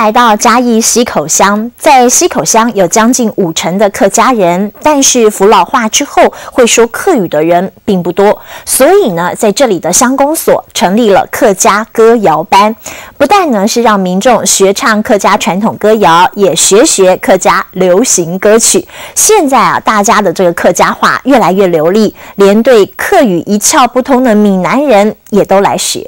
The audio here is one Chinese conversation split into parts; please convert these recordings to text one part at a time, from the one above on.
来到嘉义溪口乡，在溪口乡有将近50%的客家人，但是服老化之后会说客语的人并不多，所以呢，在这里的乡公所成立了客家歌谣班，不但呢是让民众学唱客家传统歌谣，也学客家流行歌曲。现在啊，大家的这个客家话越来越流利，连对客语一窍不通的闽南人也都来学。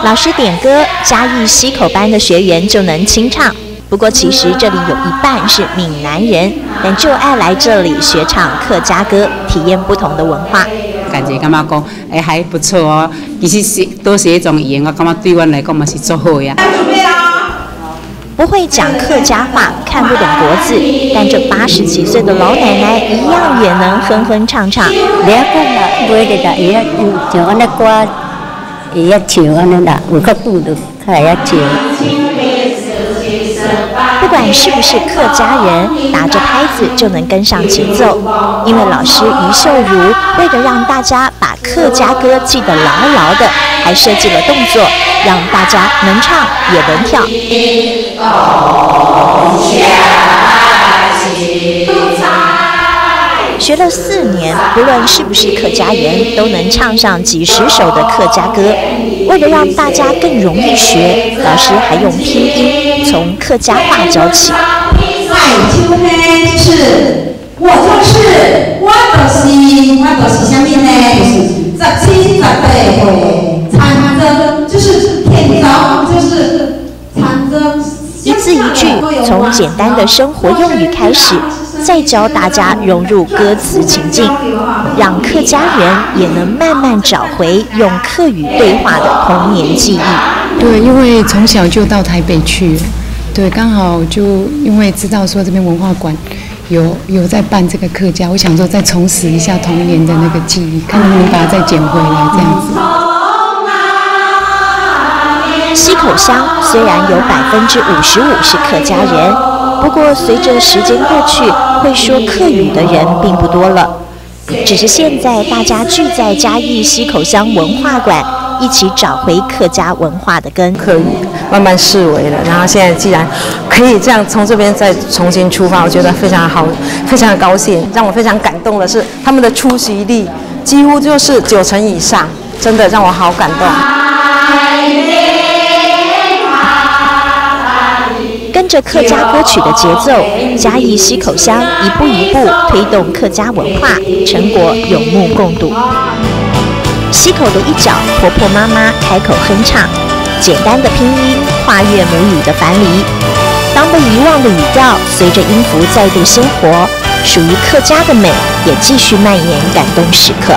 老师点歌，嘉义溪口班的学员就能清唱。不过其实这里有一半是闽南人，但就爱来这里学唱客家歌，体验不同的文化。感觉讲，还不错哦。其实多学一种语言，我感觉对我来讲嘛是最好呀。不会讲客家话，看不懂国字，但这80几岁的老奶奶一样也能哼哼唱唱。不管是不是客家人，打着拍子就能跟上节奏。因为老师于秀如为了让大家把客家歌记得牢牢的，还设计了动作，让大家能唱也能跳。学了4年，不论是不是客家人，都能唱上几10首的客家歌。为了让大家更容易学，老师还用拼音从客家话教起。就是我就是什么呢？17、18唱着就是天早就是唱着。一字一句，从简单的生活用语开始，再教大家融入歌词情境，让客家人也能慢慢找回用客语对话的童年记忆。对，因为从小就到台北去，对，刚好就因为知道说这边文化馆有在办这个客家，我想说再重拾一下童年的那个记忆，看能不能把它再捡回来这样子。溪口乡虽然有55%是客家人，不过随着时间过去，会说客语的人并不多了。只是现在大家聚在嘉义溪口乡文化馆，一起找回客家文化的根。客语慢慢式微了，然后现在既然可以这样从这边再重新出发，我觉得非常好，非常高兴。让我非常感动的是他们的出席率几乎就是90%以上，真的让我好感动。跟着客家歌曲的节奏，嘉义溪口乡一步一步推动客家文化，成果有目共睹。溪口的一角，婆婆妈妈开口哼唱，简单的拼音跨越母语的樊篱，当被遗忘的语调随着音符再度鲜活，属于客家的美也继续蔓延感动时刻。